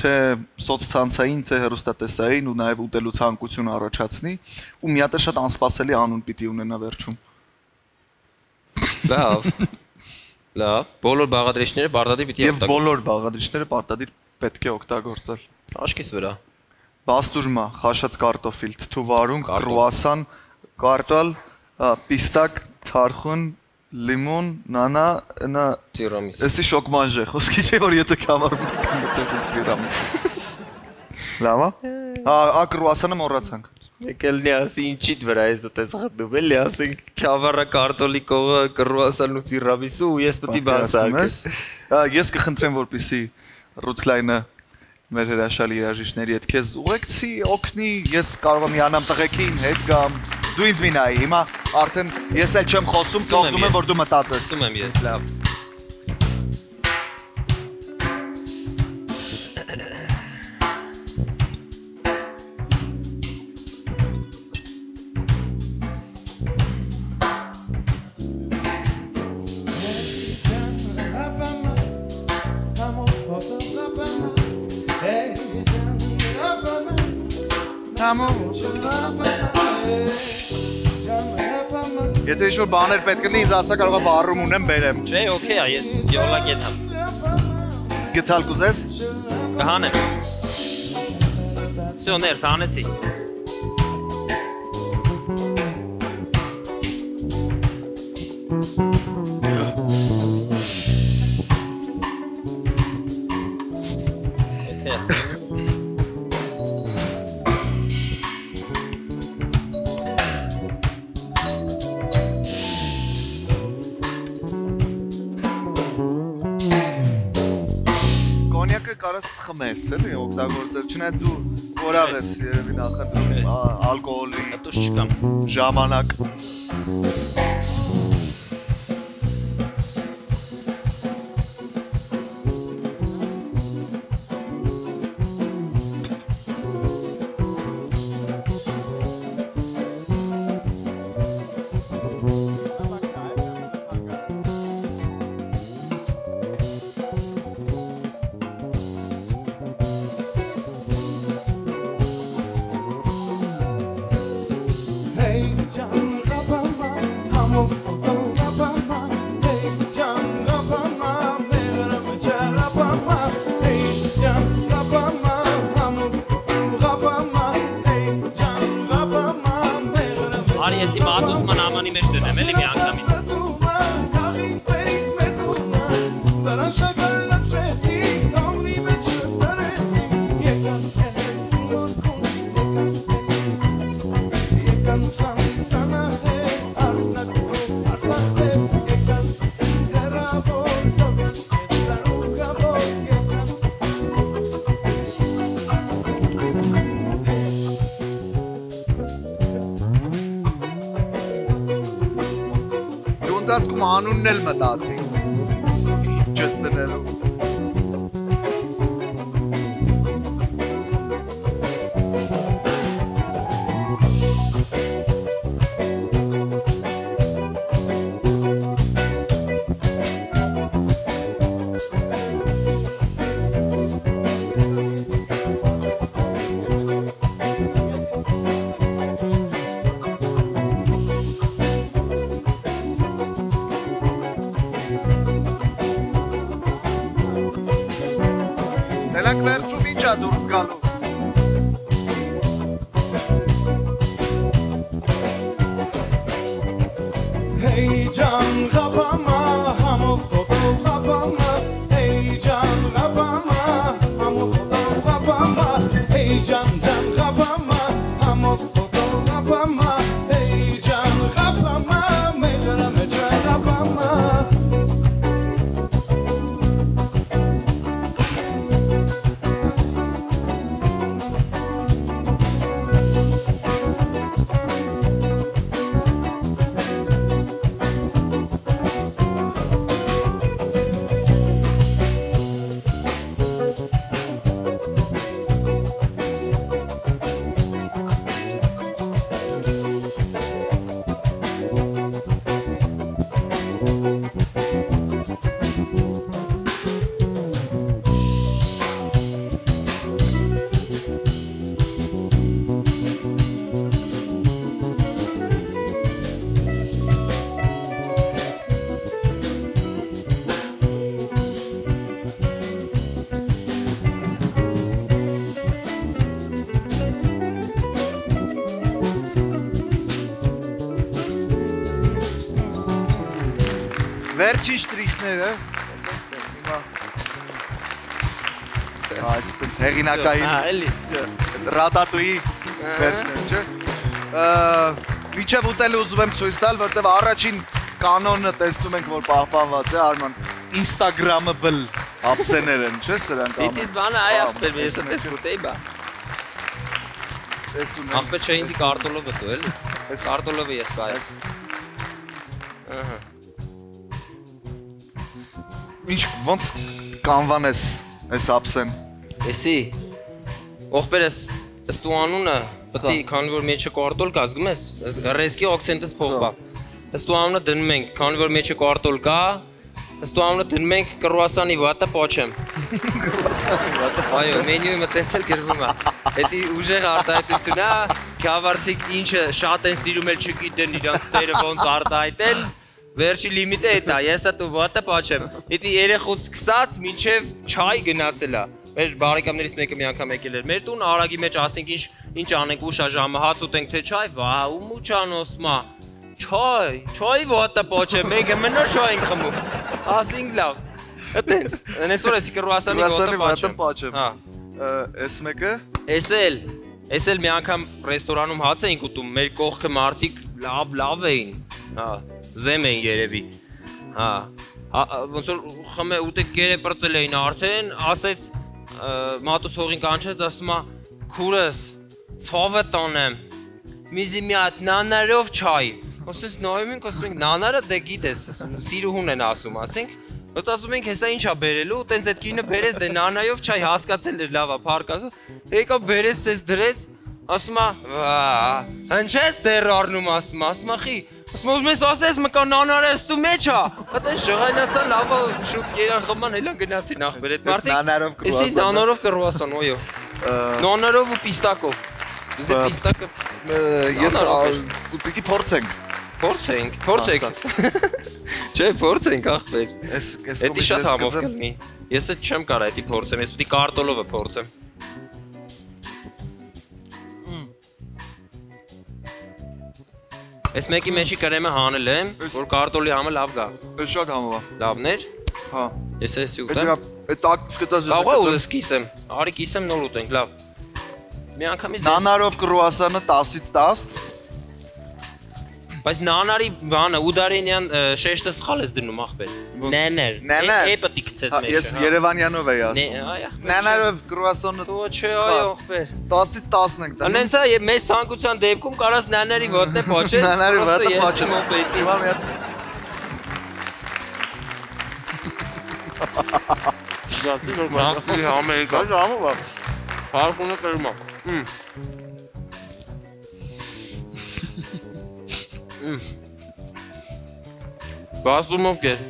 թե սոցցանցային, թե հեռուստատեսային ու նաև ուտելու ցանկություն առաջացնի ու մի հատ շատ անսպասելի անուն պիտի ունենա վերջում։ Լավ, բոլոր բաղադրիչները պարտադիր պիտի օգտագործել։ Եվ բոլոր բաղադրիչները պարտադիր պետք է օգտագործել։ Աչքից վրա։ Բաստուրմա, խաշած կարտոֆիլ, թթուվարունգ, կրուասան, կարտոլ, պիստակ, թարխուն, Limon, nana, na tiramisu. Esi şok manje. Խոսքի չէ որ եթե կավառում մտածել tiramisu։ Լավ է։ Ակրուասանը մոռացանք։ Եկելնի ասի ինչիդ վրա ես այդպես խտում էլի ասենք քավառա կարտոլիկողը կրուասան ու tiramisu ու ես պետք է բացարկեմ։ Ես կխնդրեմ որպեսի Ռուսլայնը մեր հրաշալի երաժիշտների հետ քեզ ուղեկցի, օգնի, ես կարող եմ իանամ տղեկին հետ գամ։ Դու ինձ մի նայի, հիմա արդեն ես էլ չեմ խոսում, թողնում եմ որ դու մտածես։ Ասում եմ ես, լավ։ Եթե ինչ-որ բաներ պետք լինի, ինձ ասա կարող է բառում ունեմ բերեմ։ Չէ, օքեյ է, ես յոլա գետամ։ Գտալ կուզես։ Կհանեմ։ Всё, ներս հանեցի։ Կարաս խմես, էլի, օգտագործել, չնայած դու կորաղ ես երևի նախընտրում ալկոհոլի Դուս չկամ ժամանակ։ Արի եսի մատուսման ամանի մեջ դնեմ, էլի մի անգամից։ Դասկում անունն էլ մտածի ջս դնելու Նրանք վերջում ինչ է դուրս գալու Hey can kapama hamur foto kapama Hey can kapama hamur foto kapama Hey can kapama hamur foto kapama Hey can kapama mera mecha kapama Վերջին շտրիխները Այս հեղինակային էլի, Ռատատուի վերջն չէ Միջև ուտել ուզում եմ ցույց տալ, որտեղ առաջին կանոնը տեսնում ենք, որ պահպանված է Արման Instagrammable ափսեներ են, չէ՞ սրանք Դիտիս բանը այ ախպեր, ես պես կուտեի բա Ախպեր չէ ինձ կարտոլովը դու էլի Կարտոլովը ես կայ Ինչ ոնց կանվան ես ափսեն Էսի Ողբեր ես ստու անունը Պտի քանի որ մեջը կարտոլ կա, զգում ես ռեսկի օքսենտս փոխվա Ստու անունը դնում ենք, քանի որ մեջը կարտոլ կա Ստու անունը դնում ենք կրուասանի վատը պոչեմ Կրուասանի վատը Այո, մենյուի մտեցել գրվում է Էդի ուժեղ արտահայտություն է Քյավարցիկ ինչը շատ են սիրում էլ չգիտեն իրանց սերը ոնց արտահայտել Վերջի լիմիտը էդ է, ես է դու վատը պաչեմ Էդի երեխուց սկսած մինչև չայ գնացել է Մեր բարեկամներից մեկը մի անգամ եկել էր մեր տուն, արագի մեջ ասենք ինչ անենք ուշա ժամը հաց ուտենք թե չայ, վա ու մուչանոսմա Չայ վատը պաչեմ, մեկը մնոր չայ ենք խմում Ասինք լավ, ըտենց, նեսոր էսի կրուասանի վատը պաչեմ Ես մեկը Ես էլ մի անգամ ռեստորանում հաց էինք ուտում, մեր կողքը մարդիկ լավ էին Զեմ էին երևի Ոնց որ խմե ուտեք գերը պրծել էին արդեն ասեց մատուց հողին կանչեց ասում քուրս ցավը տանեմ միզի մի հատ նանարով չայ ասես նայում ենք ասում ենք նանարը դե գիտես սիրուհուն են ասում ասենք Ոտ ասում ենք հեսա ինչա բերելու տենց այդ կինը բերեց դե նանայով չայ հասկացել էր լավա փառք ասում եկա բերեց էս դրեց ասում հնչես ծեր առնում ասում խի Ասում ուզում ես ասես մկա նանարը ստու մեջ է Ատենց ջղայնացան լավա շուտ երան խման հելան գնացի նախբեր էդ մարդիկ Էսի նանարով կրուասան ոյո Նանարով ու պիստակով Բիզդե պիստակը Ես պիտի փորձենք Փորձենք։ Չէ, փորձենք ախպեր։ Էդի շատ համով կլինի։ Ես էլ չեմ կարա էդի փորձեմ, ես պիտի կարտոլովը փորձեմ։ Այս մեկի մեջի կրեմը հանել եմ, որ կարտոլի համը լավ գա։ Էս շատ համով է։ Լավներ։ Հա։ Ես էսի ուտեմ։ Այդ տակ սկտած ես։ Կարող է ուզես կիսեմ։ Արի կիսեմ նոր ուտենք, լավ։ Մի անգամից նանարով կրուասանը 10-ից 10։ Բայց նանարի բանը Ուդարենյան շեշտը սխալ ես դնում ախպեր։ Նեներ։ Է պետք գցես մեջ։ Ես Երևանյանով էի ասում։ Նանարով կրուասանը Դու չէ, այո ախպեր։ 10-ից 10-ն ենք դնում։ Անենց է մեծ ցանկության դեպքում կարաս նանարի ոտնե փոչես։ Նանարի ոտնե փոչես։ Հիմա մի հատ Մաքսի Ամերիկա։ Համով է։ Փարկունը կրում է։ Բասումով կեր։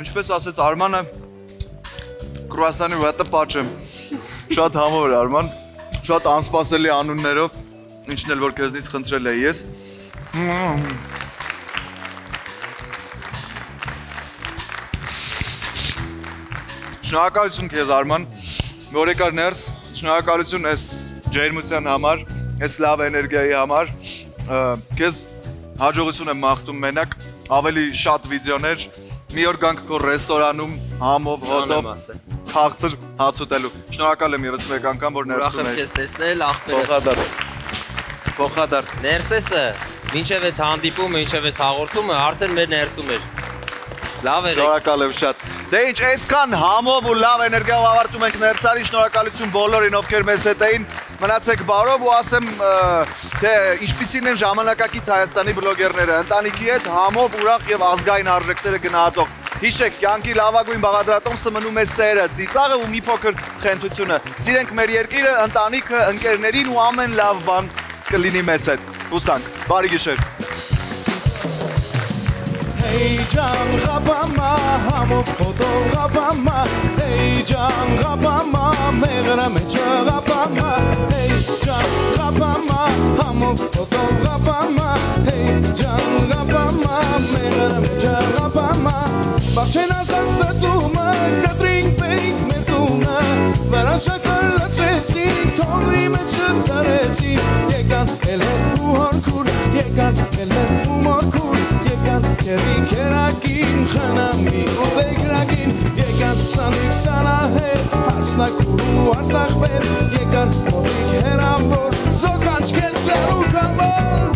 Ինչպես ասեց Արմանը, կրուասանի վատը պաչեմ։ Շատ համով էր Արման, շատ անսպասելի անուններով, ինչն էլ որ քեզնից խնդրել էի ես։ Շնորհակալություն քեզ Արման, որ եկար ներս, շնորհակալություն այս ջերմության համար, այս լավ էներգիայի համար, քեզ հաջողություն եմ մաղթում մենակ, ավելի շատ վիդեոներ, մի օր գանք քո ռեստորանում, համով, հոտով, քաղցր հաց ուտելու։ Շնորհակալ եմ եւս մեկ անգամ, որ ներսում ուրախ եմ քեզ տեսնել, ախպերս։ Փոխադարձ։ Ներսեսը, մինչև այս հանդիպումը, մինչև այս հաղորդումը արդեն մեր ներսում էր։ Լավ եղեք։ Շնորհակալ եմ շատ։ Դե ինչ, այսքան համով ու լավ էներգիայով ավարտում ենք ներծարին, շնորհակալություն բոլորին, ովքեր մեզ հետ էին։ Մնացեք բարով ու ասեմ, թե ինչպիսին են ժամանակակից Հայաստանի բլոգերները, ընտանիքի հետ համով, ուրախ եւ ազգային արժեքները գնահատող։ Հիշեք, կյանքի լավագույն բաղադրատոմսը մնում է սերը, ծիծաղը ու մի փոքր խենթությունը։ Սիրենք մեր երկիրը, ընտանիքը, ընկերներին ու ամեն լավ բան կլինի մեզ հետ։ Հուսանք, բարի գիշեր։ Hey can rapama hamo foto rapama Hey can rapama megra mecha rapama Hey can rapama hamo foto rapama Hey can rapama megra mecha rapama Bachena satstuma Catherine Pink metuna Vera şakalatretsi Tonri mecha taretsi Yekan ele buhor kur Yekan ele umor kur Yekan Keri keragin Khanami ubegragin Yekan sanik sanahe Asna kuru asna khber Yekan modik herambor Zokanch kesraru kambor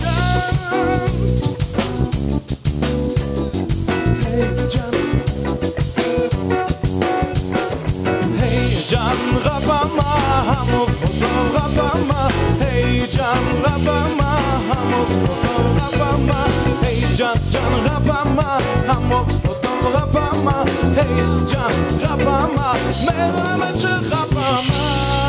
Hey can Hey can rapama Hamo foto rapama Hey can rapama Hamo foto rapama Hey can rapama Hamo foto rapama Hey can rapama Mera mecha rapama